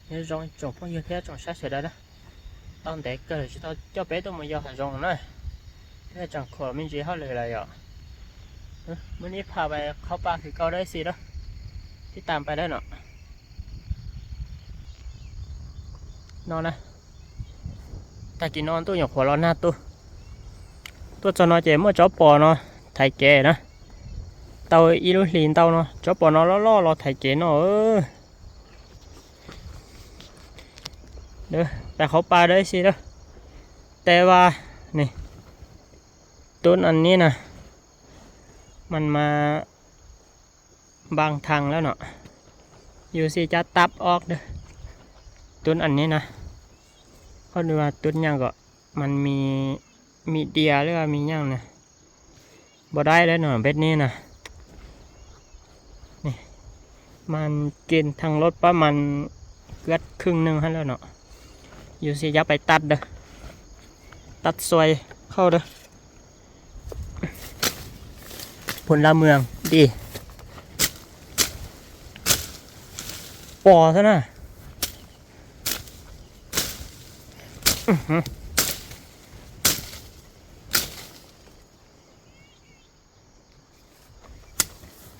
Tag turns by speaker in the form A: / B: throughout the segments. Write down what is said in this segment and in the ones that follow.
A: như rong trồng phong như thế trồng sát sợi đó tao để cơ chỉ tao cho bé tôi mà giờ phải rong nữa thế chẳng khỏi mình chỉ hết lời là giờมื่อนี้พาไปเข้าป่าคือเก่าได้สิเนาะที่ตามไปได้เนาะนอนนะแต่กินนอนตัวอย่างหัวร้อนหน้าตัวจะนอนเจ๋เมื่อจ๊อบปอเนาะไทยแก่นะเตาอีลูลีนเตาเนาะจ๊อบปอเนาะล่อรอไทยแก่เนาะเด้อไปเข้าป่าได้สิเด้อแต่ว่านี่ต้นอันนี้นะมันมาบางทางแล้วเนาะอยู่สิจะตับออกเด้อต้นอันนี้นะเขาดูว่าต้นยังก็มันมีเดียหรือว่ามียังนะบ่ได้แล้วเนาะเบ็ดนี้นะนี่มันกินทางรถประมาณเกือบครึ่งหนึ่งให้แล้วเนาะอยู่สิจะไปตัดเด้อตัดซอยเข้าเด้อผลละเมืองดีปอซะนะ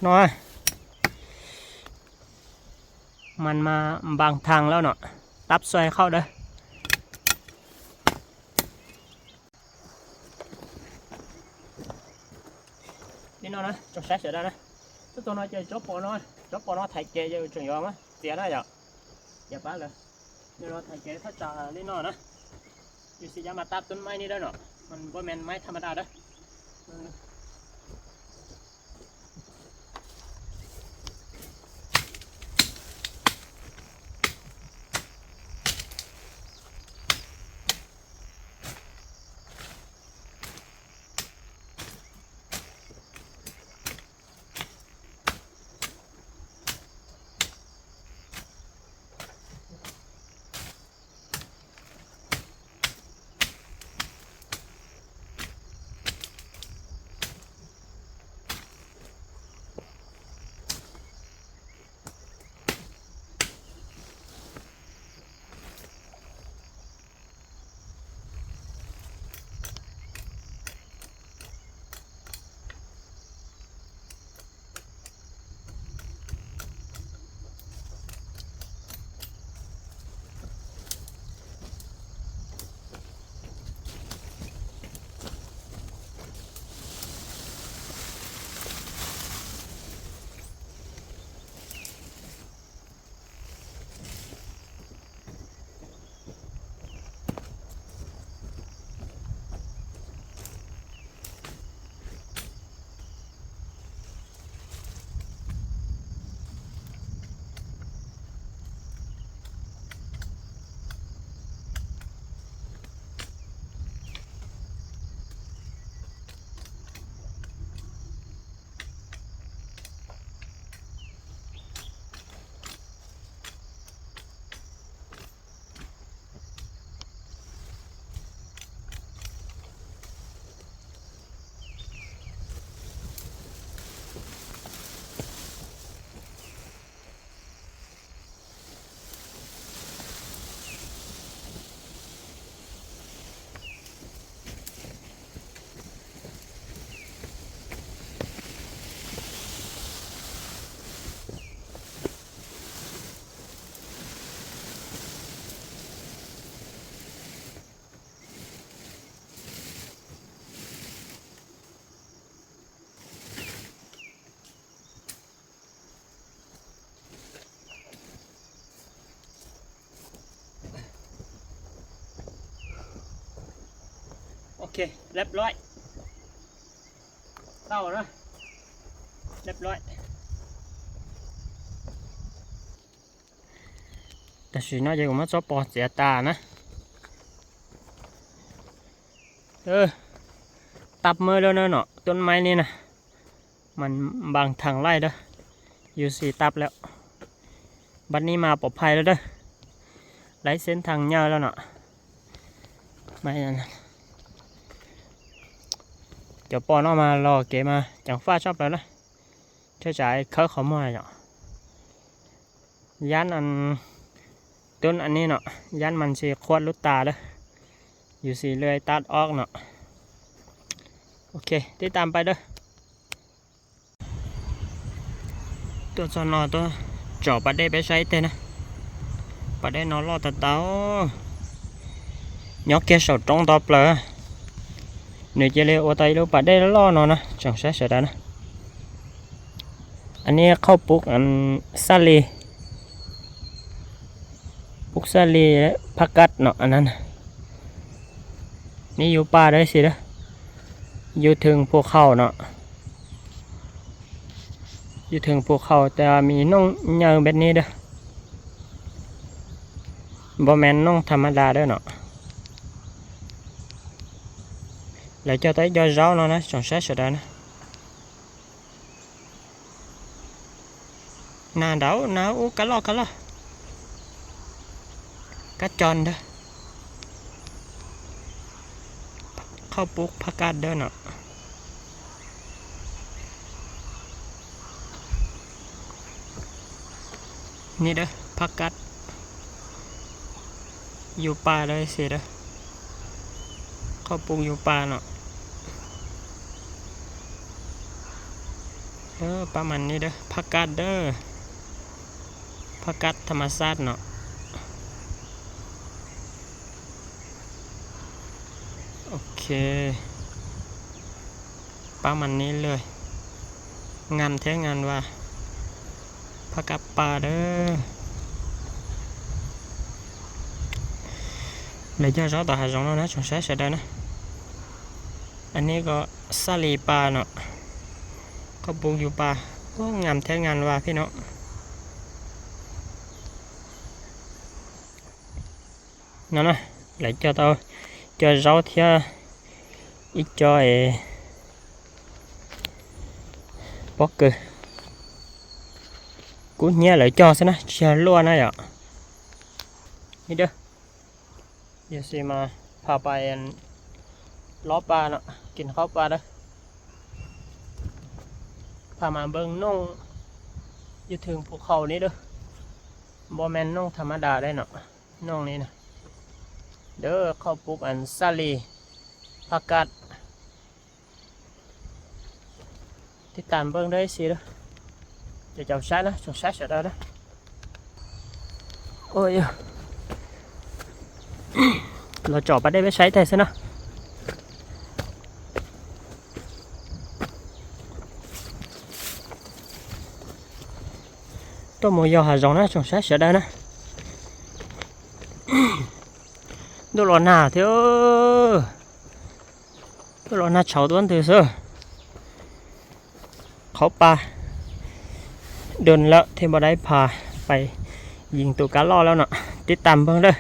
A: น้อยมันมาบางทางแล้วเนาะตับซอยเข้าเด้อนี่น้อยนะจงใช้เสร็จแล้วนะตัวน้อยจะจบปอน้อยไทยเกยจะจงยอมไหมเสียได้อย่าป้าเลยนี่น้อยไทยเกยถ้าจ่านี่น้อยนะอยู่สิยามาตัดต้นไม้นี่ได้เนาะมันบ่แม่นไม้ธรรมดาเด้อโอเคเรียบร้อยเข้านะเรียบร้อยแต่สีน่าจะมาชอบปอเสียตานะตับมือแล้วเนาะต้นไม้นี่นะมันบางทางไล่เด้ออยู่สี่ตับแล้วบัดนี้มาปลอดภัยแล้วเด้อไล่เส้นทางยาวแล้วเนาะไม่นั่นเดี๋ยวปอนออกมารอเกมาจังฟ้าชอบแล้วนะเชื่อใจเขาขโมยเนาะย่านอัน ต้นอันนี้เนาะยันมันสิควดลูกตาเด้ออยู่สีเลยตัดออกเนาะโอเคติดตามไปเด้อตัวสนอตัวจ่อปลาได้ไปใช้เต้นะปลาได้นอนรอตะเต้าnhóc kia sầu trong top là nếu chơi leo ở tay đâu bà đây nó lo nó nè chẳng sẽ sợ đó nè anh ấy khâu bút anh sali bút sali phát cắt nọ anh anhนี่อยู่ป่าได้สิเด้ออยู่ถึงพวกเขาเนาะอยู่ถึงพวกเขาแต่มีน้องเยอะแบบนี้เด้อบ่แม่นน้องธรรมดาเด้อเนาะlại cho tới do rau nó trồng sát sợi đó nè nà đảo nấu cá lo cá tròn đóข้าวปุกผักกาดเด้อเนาะนี่เด้อผักกาดอยู่ป่าเลยสิเด้อข้าวปุกอยู่ป่าเนาะประมาณนี้เด้อผักกาดเด้อผักกาดธรรมชาติเนาะโอเคประมาณนี้เลยงานแท้งานว่าผักกาดป่าเด้อเลยจะรอต่อหาจงแล้วนะสงสัยเสร็จแล้วนะอันนี้ก็สาลีปลาเนาะก็ปลูกอยู่ป่าโอ้งามแท้งานว่าพี่เนาะนั่นนะlại cho tao cho rau theo ít cho bóc cơ cú nhẹ lại cho xem nè chờ luôn này ạนี่เด้อเดี๋ยวสิมาพาไปล้อปลาเนาะกินข้าวปลาเด้อพามาเบิ่งน้องอยู่ถึงภูเขานี้เด้อบ่แม่นน้องธรรมดาได้เนาะน้องนี้นะเด้อข้าวปลูกอันซาลีผักกาดติดตามเบิ่งได้สิเด้อจะจับใช้นะจับใช้เสร็จแล้วนะโอ้ยเราจ่อไปได้ไปใช้แต่ซะนะtôi mua dầu hà rong nó trồng sát sữa đây nè đồ lò nào thiếu đồ lò nào cháu tuấn từ xưa khó paเดินแล้วเทมได้พาไปยิงตัวกาล่อแล้วเนาะติดตามเพิ่งเด้อ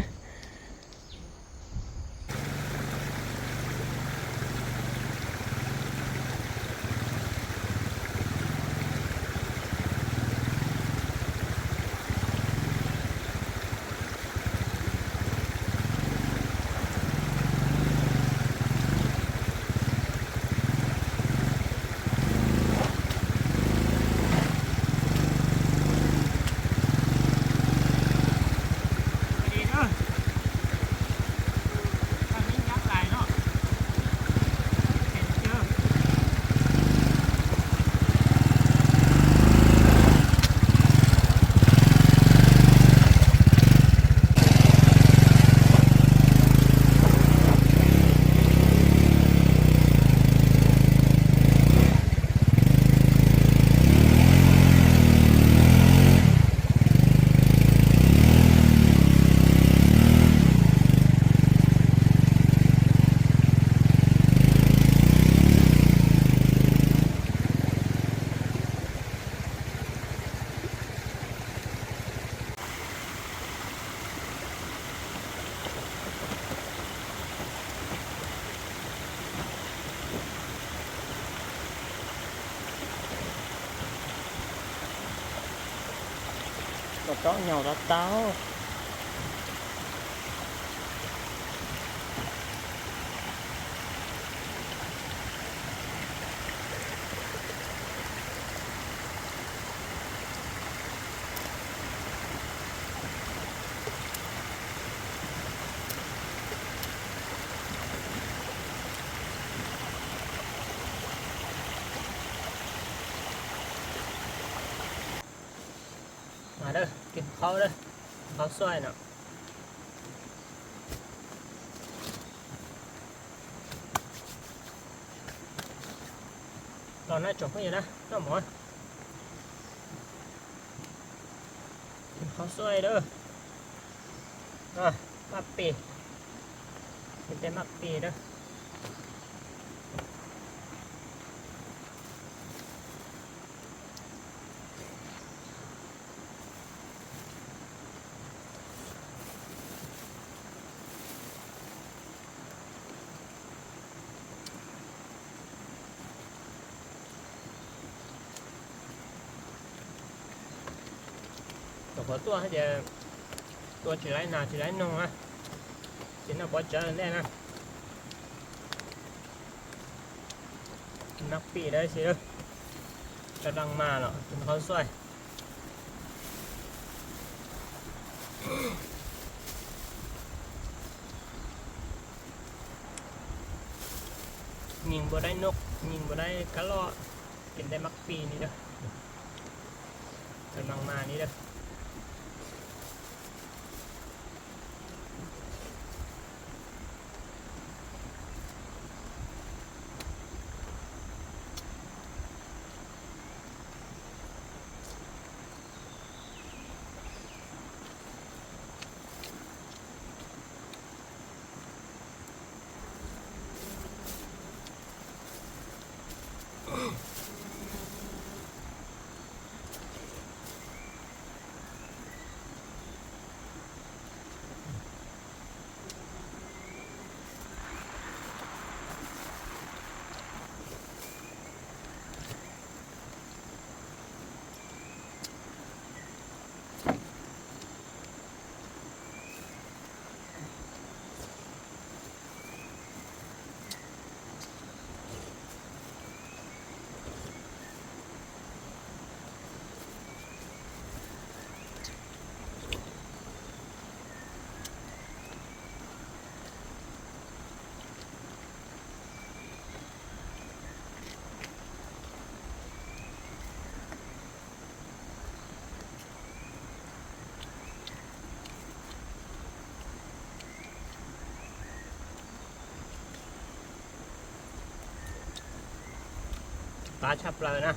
A: có nhau đã táo มาเด้อกินข้าวเด้อข้าวซอยเนาะตอนนั้นจบไม่ยังนะน้องหมอกินข้าวซอยเด้อมักปีกินแต่มักปีเด้อตัวให้เดี๋ยวตัวchỉ lấy nào chỉ lấy nông á chỉ nó bỏ chở lên đây nèนักปีได้สิกำลังมาเนาะกินข้าวซอยยิงบ่ได้นกยิงบ่ได้กระรอกกินได้มักปีนี่เด้อกำลังมานี่เด้อปลาชับเลยนะ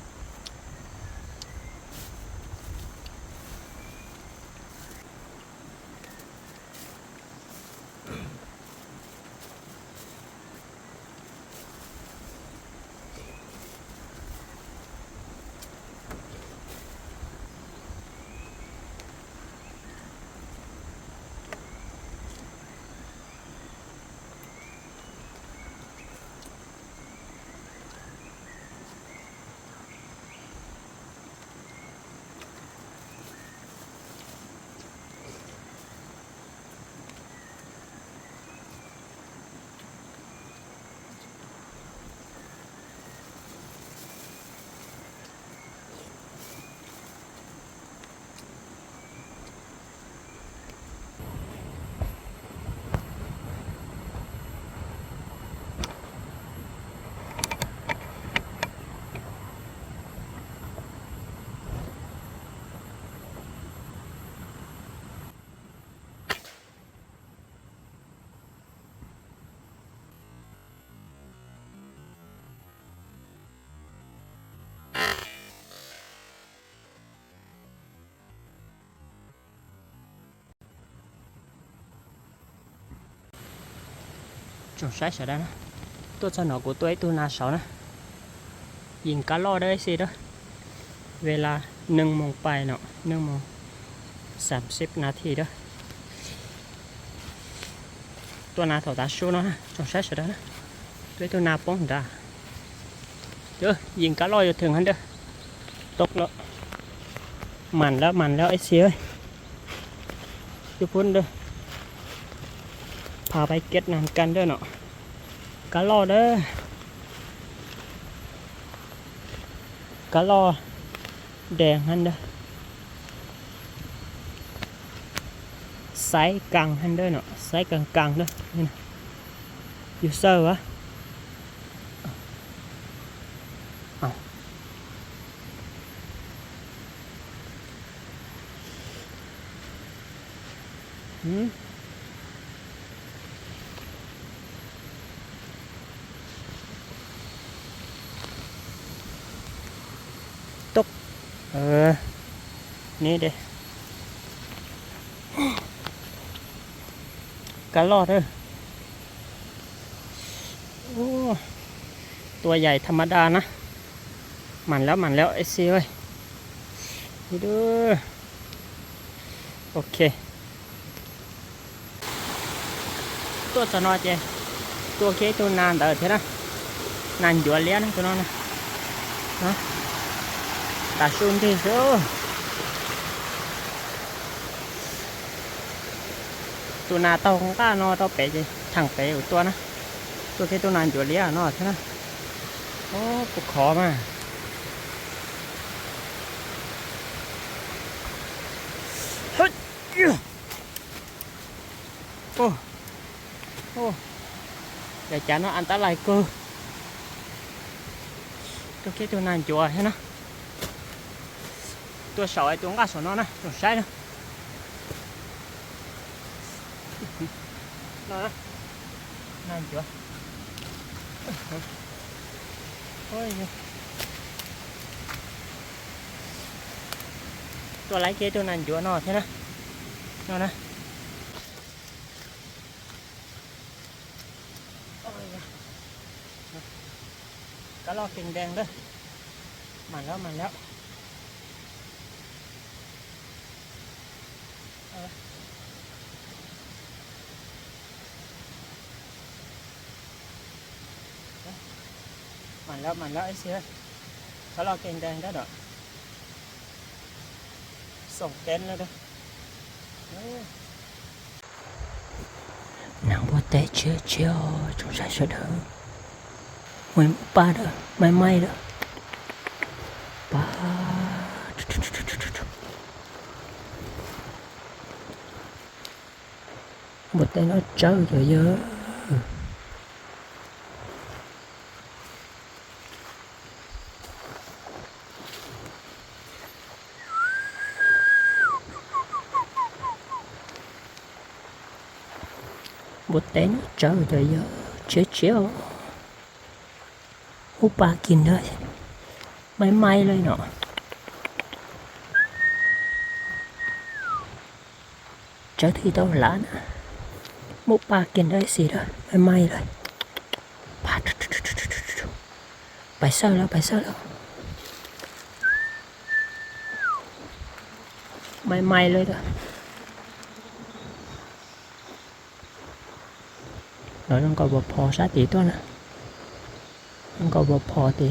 A: trồng trái sẽ đây nè tôi cho nó của tôi ấy tôi là sáu nèยิงกะล่อได้สิเด้อเวลา1 โมงไปเนาะ1 โมง 30 นาทีเด้อตัวนาถอดตาชูเนาะจงใช้เสร็จแล้วนะด้วยตัวนาป้องดาเด้อยิงกะล่ออยู่ถึงหันเด้อตกแล้วมันแล้วไอ้เสียทุกคนเด้อพาไปเก็ตนานกันเด้อเนาะกะล่อเด้อกะล่อแดงหันเด้อไซส์กลางหันเด้อเนาะไซส์กลางเด้อนี่นะอยู่เซอร์วะ หืมตกนี่เด้กระรอดโอ้ตัวใหญ่ธรรมดานะหมันแล้วไอ้ซีเว้ยนี่ดูโอเคตัวสนอเจตัวเคตัวนานแต่thếนะนานอยู่เลี้ยนะตัวนั้นนะฮะตาซุนที่สุดตัวนาเต้าของก้านอเต้าเป๋จีถังเป๋อยู่ตัวนะตัวเคตัวนานอยู่เลี้ยนอใช่ไหมโอ้ปวดคอมาเฮ้ยโอ้โอ้เดี๋ยวจะnóอันตรายเกินตัวเคตัวนานอยู่ใช่ไหมตัวสาวไอ้ตัวก้าสอนนะตัวใช่นะนะนั่นจ้ะโอ้ยตัวไรเกตัวนั้นจ้ะนอใช่ไหมนอนะก็รอเก่งแดงด้วยมันแล้วมันแล้วมันแล้วไอ้เสียเขารอเก่งแดงได้ดอกส่งเต้นแล้วด้วยnàng bố té chưa chưa chúng sai sợ đỡ mấy ba đó mấy may đó ba một tay nó trâu rồi giờ một tay nó trâu rồi giờ chéo hút ba kín thôi mấy may lên nọ trở thì tao lá nè một ba kín đấy gì đó mấy may rồi bài sao đâu mấy may lên rồi nó có bột phò sát tí thôi nè nó có bột phò tí